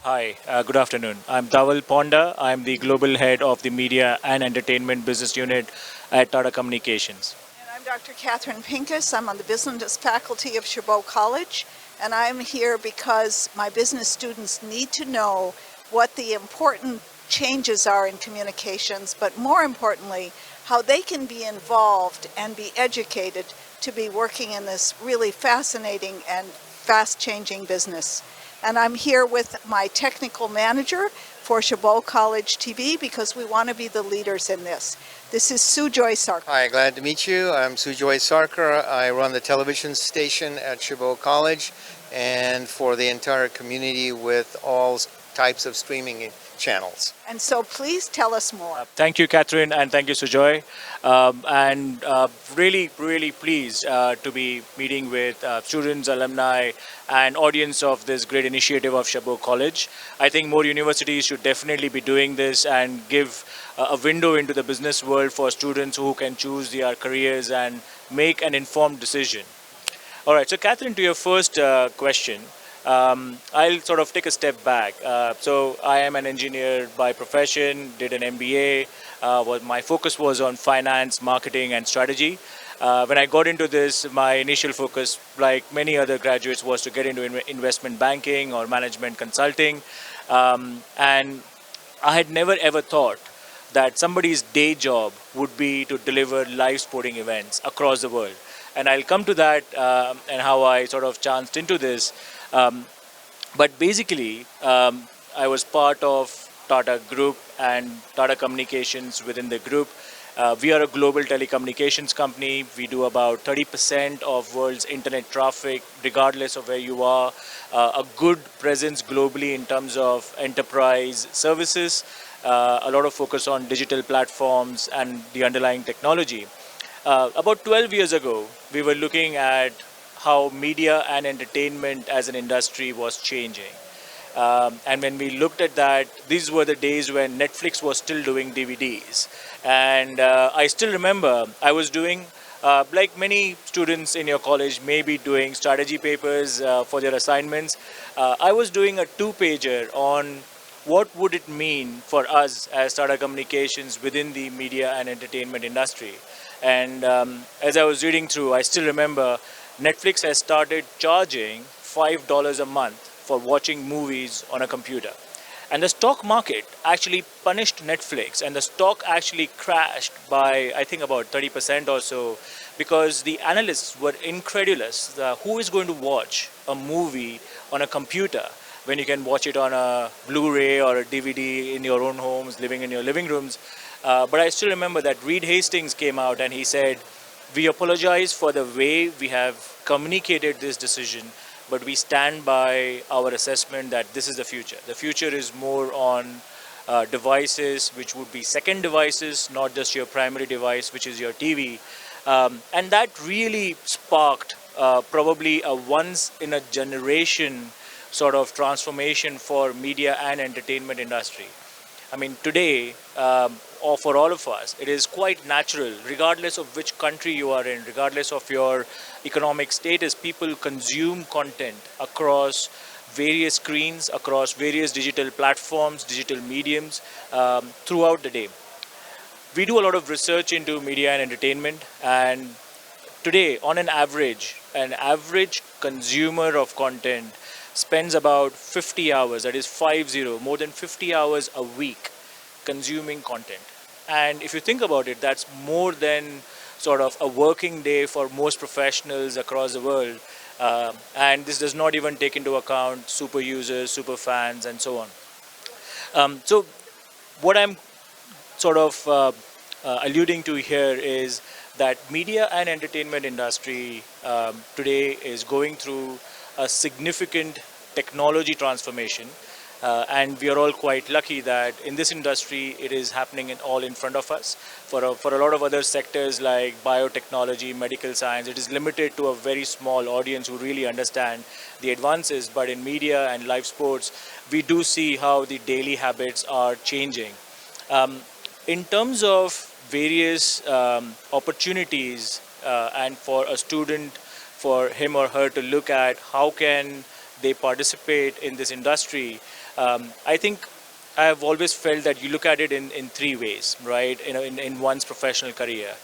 Hi, good afternoon. I'm Dhaval Ponda. I'm the global head of the media and entertainment business unit at Tata Communications. And I'm Dr. Catherine Pincus. I'm on the business faculty of Chabot College, and I'm here because my business students need to know what the important changes are in communications, but more importantly, how they can be involved and be educated to be working in this really fascinating and fast-changing business. And I'm here with my technical manager for Chabot College TV because we want to be the leaders in this. This is Sujoy Sarkar. Hi, glad to meet you. I'm Sujoy Sarkar. I run the television station at Chabot College and for the entire community with all types of streaming channels. And so please tell us more. Thank you, Catherine, and thank you, Sujoy. Really pleased to be meeting with students, alumni, and audience of this great initiative of Chabot College. I think more universities should definitely be doing this and give a window into the business world for students who can choose their careers and make an informed decision. All right, so Catherine, to your first question, I'll sort of take a step back. So I am an engineer by profession, did an MBA. My focus was on finance, marketing, and strategy. When I got into this, my initial focus, like many other graduates, was to get into investment banking or management consulting. And I had never ever thought that somebody's day job would be to deliver live sporting events across the world. And I'll come to that and how I sort of chanced into this. Um, but basically, I was part of Tata Group and Tata Communications within the group. We are a global telecommunications company. We do about 30% of world's internet traffic, regardless of where you are. A good presence globally in terms of enterprise services. A lot of focus on digital platforms and the underlying technology. About 12 years ago, we were looking at how media and entertainment as an industry was changing. And when we looked at that, these were the days when Netflix was still doing DVDs. And I still remember I was doing, like many students in your college may be doing strategy papers for their assignments. I was doing a two-pager on what would it mean for us as Tata Communications within the media and entertainment industry. And as I was reading through, I still remember Netflix has started charging $5 a month for watching movies on a computer. And the stock market actually punished Netflix, and the stock actually crashed by, I think, about 30% or so, because the analysts were incredulous. Who is going to watch a movie on a computer when you can watch it on a Blu-ray or a DVD in your own homes, living in your living rooms? But I still remember that Reed Hastings came out and he said, "We apologize for the way we have communicated this decision, but we stand by our assessment that this is the future. The future is more on devices, which would be second devices, not just your primary device, which is your TV." And that really sparked probably a once in a generation sort of transformation for media and entertainment industry. I mean, today, or for all of us, it is quite natural, regardless of which country you are in, regardless of your economic status, people consume content across various screens, across various digital platforms, digital mediums throughout the day. We do a lot of research into media and entertainment, and today, on an average consumer of content spends about 50 hours, that is 50, more than 50 hours a week consuming content. And if you think about it, that's more than sort of a working day for most professionals across the world. And this does not even take into account super users, super fans, and so on. So, what I'm sort of alluding to here is that media and entertainment industry today is going through a significant technology transformation. And we are all quite lucky that in this industry it is happening all in front of us. For a lot of other sectors like biotechnology, medical science, it is limited to a very small audience who really understand the advances. But in media and live sports, we do see how the daily habits are changing. In terms of various opportunities and for a student, for him or her to look at how can they participate in this industry, I think I have always felt that you look at it in three ways, right? In one's professional career.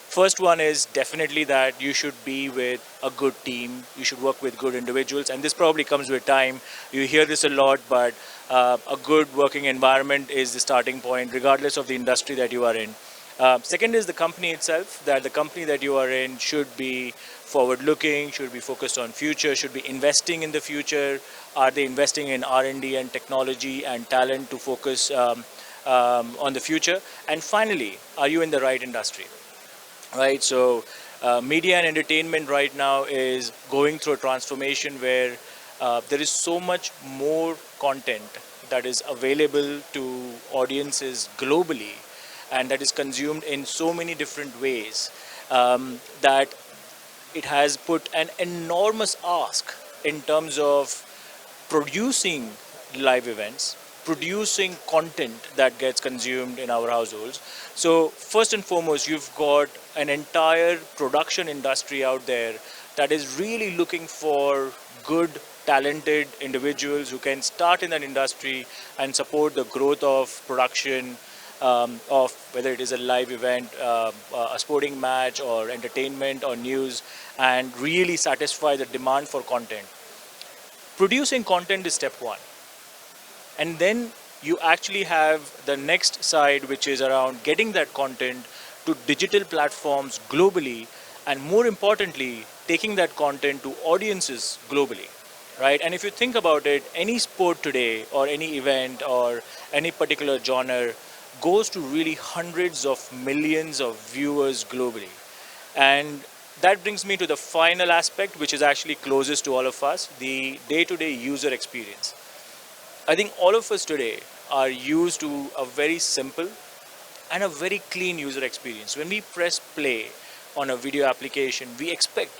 First one is definitely that you should be with a good team. You should work with good individuals, and this probably comes with time. You hear this a lot, but a good working environment is the starting point, regardless of the industry that you are in. Second is the company itself, that the company that you are in should be forward looking, should be focused on future, should be investing in the future. Are they investing in R&D and technology and talent to focus on the future? And finally, are you in the right industry? Right, so media and entertainment right now is going through a transformation where there is so much more content that is available to audiences globally and that is consumed in so many different ways that it has put an enormous ask in terms of producing live events, producing content that gets consumed in our households. So, first and foremost, you've got an entire production industry out there that is really looking for good, talented individuals who can start in an industry and support the growth of production. Of whether it is a live event, a sporting match, or entertainment, or news, and really satisfy the demand for content. Producing content is step one, and then you actually have the next side, which is around getting that content to digital platforms globally, and more importantly, taking that content to audiences globally, right? And if you think about it, any sport today or any event or any particular genre goes to really hundreds of millions of viewers globally. And that brings me to the final aspect, which is actually closest to all of us, the day-to-day user experience. I think all of us today are used to a very simple and a very clean user experience. When we press play on a video application, we expect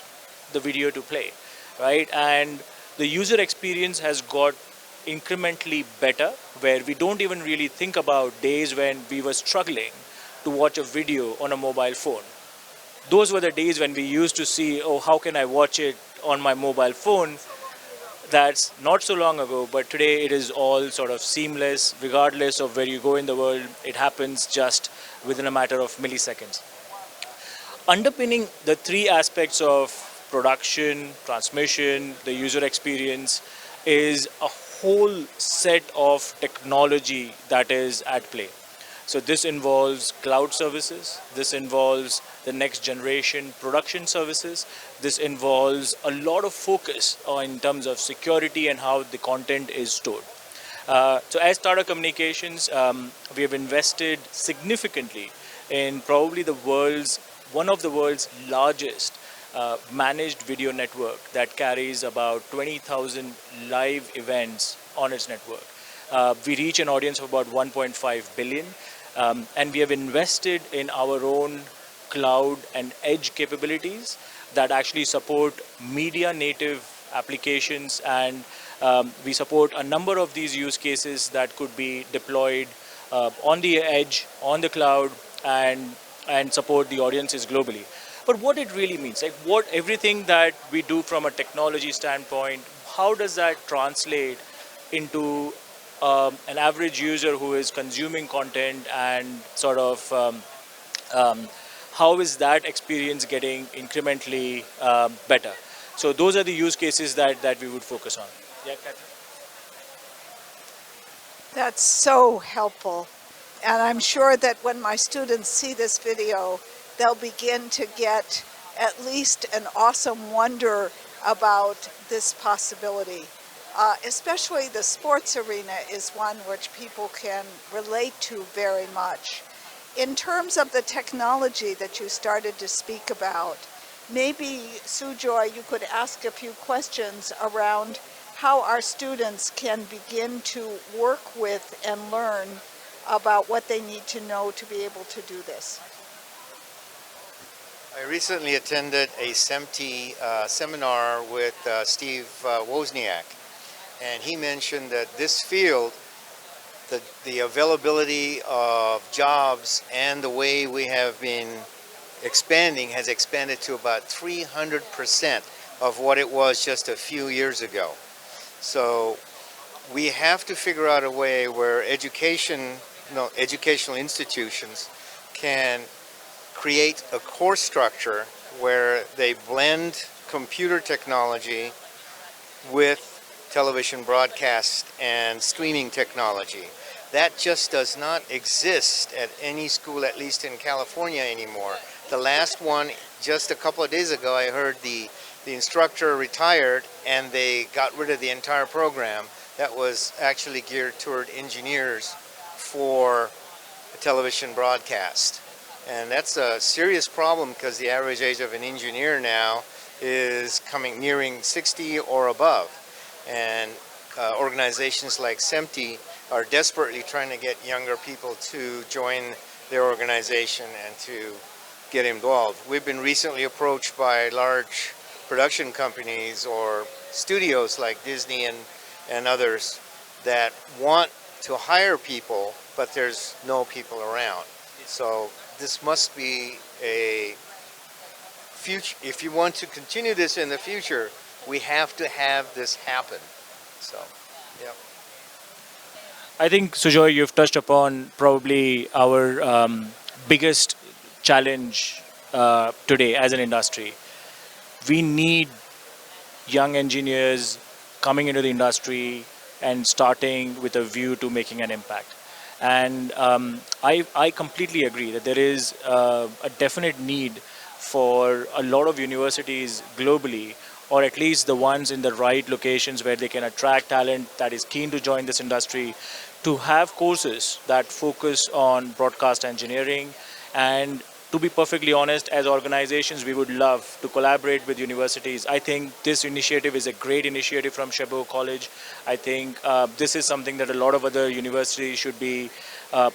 the video to play, right? And the user experience has got incrementally better, where we don't even really think about days when we were struggling to watch a video on a mobile phone. Those were the days when we used to see, oh, how can I watch it on my mobile phone? That's not so long ago, but today it is all sort of seamless, regardless of where you go in the world. It happens just within a matter of milliseconds. Underpinning the three aspects of production, transmission, the user experience is a whole set of technology that is at play. So this involves cloud services, this involves the next generation production services, this involves a lot of focus in terms of security and how the content is stored. So as Tata Communications, we have invested significantly in probably one of the world's largest managed video network that carries about 20,000 live events on its network. We reach an audience of about 1.5 billion, and we have invested in our own cloud and edge capabilities that actually support media native applications, and we support a number of these use cases that could be deployed on the edge, on the cloud, and support the audiences globally. But what it really means, like what everything that we do from a technology standpoint, how does that translate into an average user who is consuming content, and sort of how is that experience getting incrementally better? So those are the use cases that we would focus on. Yeah, Kathy? That's so helpful. And I'm sure that when my students see this video, they'll begin to get at least an awesome wonder about this possibility. Especially the sports arena is one which people can relate to very much. In terms of the technology that you started to speak about, maybe, Sujoy, you could ask a few questions around how our students can begin to work with and learn about what they need to know to be able to do this. I recently attended a SEMTI seminar with Steve Wozniak, and he mentioned that this field, the availability of jobs and the way we have been expanding has expanded to about 300% of what it was just a few years ago. So we have to figure out a way where educational institutions can create a course structure where they blend computer technology with television broadcast and streaming technology. That just does not exist at any school, at least in California anymore. The last one, just a couple of days ago, I heard the instructor retired and they got rid of the entire program that was actually geared toward engineers for a television broadcast. And that's a serious problem because the average age of an engineer now is nearing 60 or above. And organizations like SEMTI are desperately trying to get younger people to join their organization and to get involved. We've been recently approached by large production companies or studios like Disney and others that want to hire people, but there's no people around. So this must be a future. If you want to continue this in the future, we have to have this happen. So, yeah. I think, Sujoy, you've touched upon probably our biggest challenge today as an industry. We need young engineers coming into the industry and starting with a view to making an impact. And I completely agree that there is a definite need for a lot of universities globally, or at least the ones in the right locations where they can attract talent that is keen to join this industry, to have courses that focus on broadcast engineering. And to be perfectly honest, as organizations, we would love to collaborate with universities. I think this initiative is a great initiative from Chabot College. I think this is something that a lot of other universities should be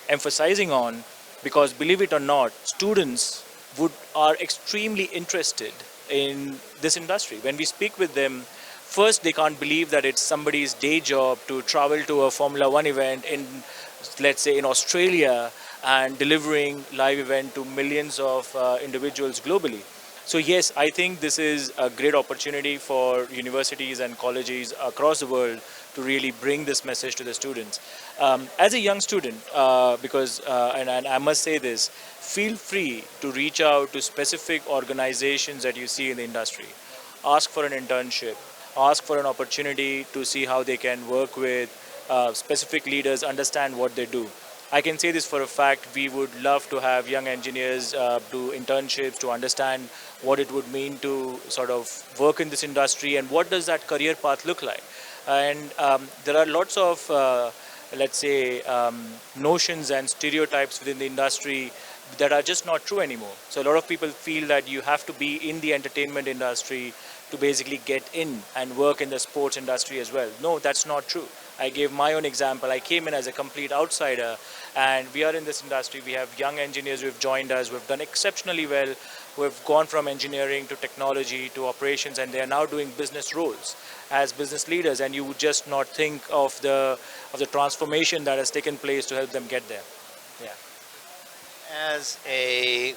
emphasizing on, because believe it or not, students are extremely interested in this industry. When we speak with them, first they can't believe that it's somebody's day job to travel to a Formula One event in, let's say, in Australia, and delivering live event to millions of individuals globally. So yes, I think this is a great opportunity for universities and colleges across the world to really bring this message to the students. As a young student, and I must say this, feel free to reach out to specific organizations that you see in the industry. Ask for an internship, ask for an opportunity to see how they can work with specific leaders, understand what they do. I can say this for a fact, we would love to have young engineers do internships to understand what it would mean to sort of work in this industry and what does that career path look like. And there are lots of, let's say, notions and stereotypes within the industry that are just not true anymore. So a lot of people feel that you have to be in the entertainment industry to basically get in and work in the sports industry as well. No, that's not true. I gave my own example. I came in as a complete outsider, and we are in this industry. We have young engineers who have joined us, who have done exceptionally well, who have gone from engineering to technology to operations, and they are now doing business roles as business leaders. And you would just not think of the transformation that has taken place to help them get there. Yeah. As a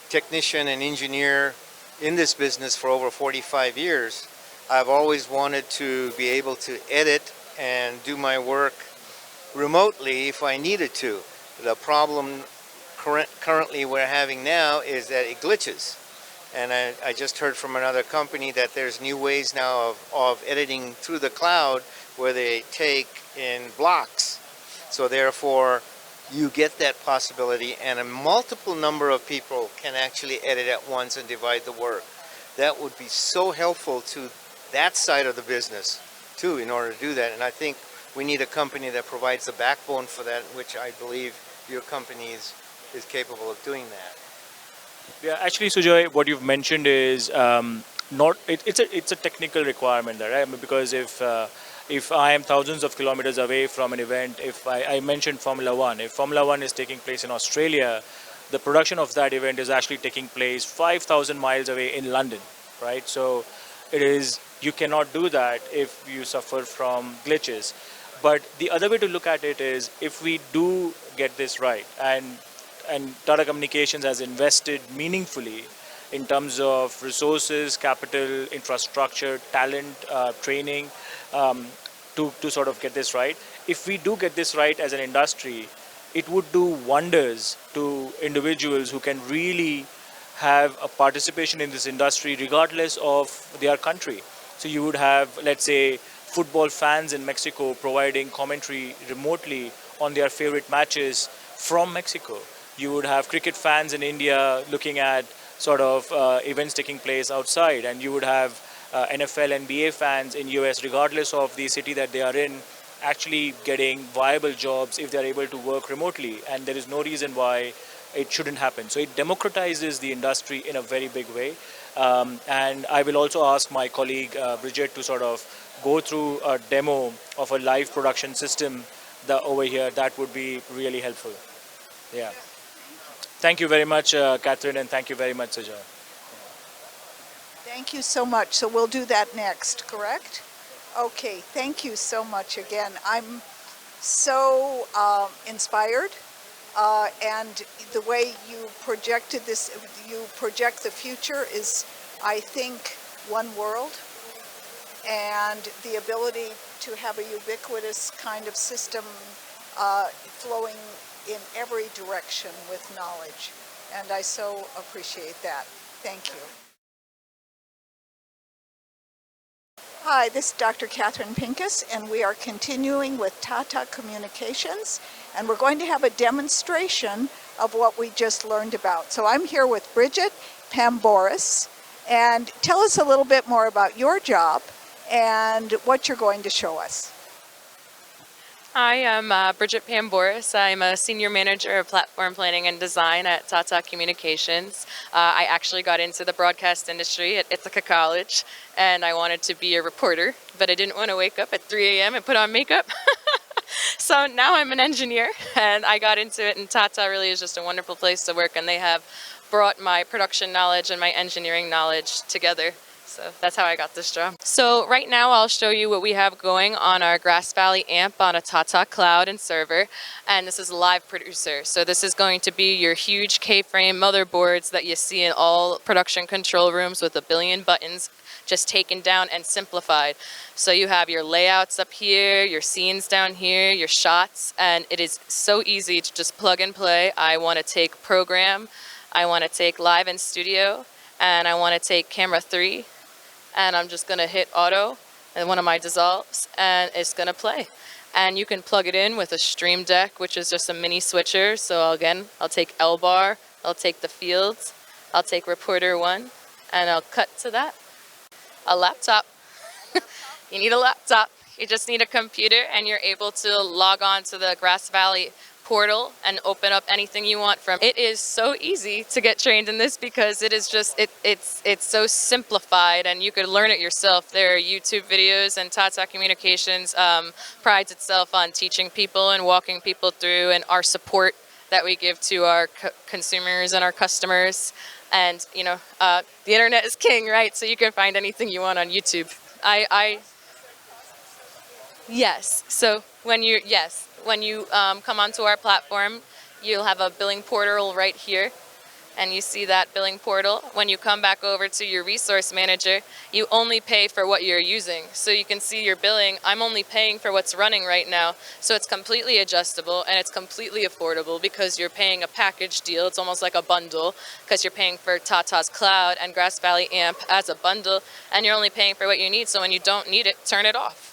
technician and engineer in this business for over 45 years, I've always wanted to be able to edit and do my work remotely if I needed to. The problem currently we're having now is that it glitches. And I just heard from another company that there's new ways now of editing through the cloud where they take in blocks. So therefore, you get that possibility, and a multiple number of people can actually edit at once and divide the work. That would be so helpful to that side of the business too, in order to do that. And I think we need a company that provides the backbone for that, which I believe your company is capable of doing that. Yeah, actually, Sujoy, what you've mentioned is it's a technical requirement there, right? I mean, because if I am thousands of kilometers away from an event, if I mentioned Formula One, if Formula One is taking place in Australia, the production of that event is actually taking place 5,000 miles away in London, right? So you cannot do that if you suffer from glitches. But the other way to look at it is, if we do get this right, and Tata Communications has invested meaningfully in terms of resources, capital, infrastructure, talent, training, to sort of get this right. If we do get this right as an industry, it would do wonders to individuals who can really have a participation in this industry regardless of their country. So you would have, let's say, football fans in Mexico providing commentary remotely on their favorite matches from Mexico. You would have cricket fans in India looking at sort of events taking place outside, and you would have NFL, NBA fans in US, regardless of the city that they are in, actually getting viable jobs if they are able to work remotely. And there is no reason why it shouldn't happen. So it democratizes the industry in a very big way. And I will also ask my colleague Bridget to sort of go through a demo of a live production system over here. That would be really helpful. Yeah. Thank you very much, Catherine, and thank you very much, Sajal. Thank you so much. So we'll do that next, correct? Okay, thank you so much again. I'm so inspired, and the way you projected this, you project the future is, I think, one world, and the ability to have a ubiquitous kind of system flowing in every direction with knowledge. And I so appreciate that. Thank you. Hi, this is Dr. Catherine Pincus, and we are continuing with Tata Communications, and we're going to have a demonstration of what we just learned about. So I'm here with Bridget Pamboris, and tell us a little bit more about your job and what you're going to show us. Hi, I'm Bridget Pamboris. I'm a senior manager of platform planning and design at Tata Communications. I actually got into the broadcast industry at Ithaca College, and I wanted to be a reporter, but I didn't want to wake up at 3 a.m. and put on makeup. So now I'm an engineer, and I got into it, and Tata really is just a wonderful place to work, and they have brought my production knowledge and my engineering knowledge together. So that's how I got this job. So right now I'll show you what we have going on our Grass Valley amp on a Tata Cloud and server. And this is a live producer. So this is going to be your huge K-frame motherboards that you see in all production control rooms with a billion buttons just taken down and simplified. So you have your layouts up here, your scenes down here, your shots, and it is so easy to just plug and play. I want to take program, I want to take live in studio, and I want to take camera 3. And I'm just going to hit auto and one of my dissolves, and it's going to play. And you can plug it in with a Stream Deck, which is just a mini switcher. So again, I'll take L bar, I'll take the fields, I'll take reporter 1, and I'll cut to that. A laptop. You need a laptop. You just need a computer, and you're able to log on to the Grass Valley portal and open up anything you want from. It is so easy to get trained in this because it is just it's so simplified, and you could learn it yourself. There are YouTube videos, and Tata Communications prides itself on teaching people and walking people through, and our support that we give to our consumers and our customers. And you know, the internet is king, right? So you can find anything you want on YouTube. Yes. So when you come onto our platform, you'll have a billing portal right here, and you see that billing portal. When you come back over to your resource manager, you only pay for what you're using. So you can see your billing. I'm only paying for what's running right now. So it's completely adjustable, and it's completely affordable because you're paying a package deal. It's almost like a bundle because you're paying for Tata's Cloud and Grass Valley Amp as a bundle, and you're only paying for what you need. So when you don't need it, turn it off.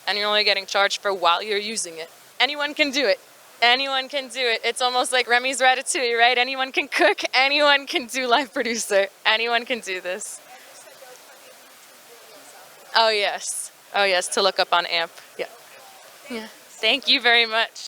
And you're only getting charged for while you're using it. Anyone can do it. Anyone can do it. It's almost like Remy's Ratatouille, right? Anyone can cook. Anyone can do live producer. Anyone can do this. Oh, yes. Oh, yes, to look up on AMP. Yeah. Yeah. Thank you very much.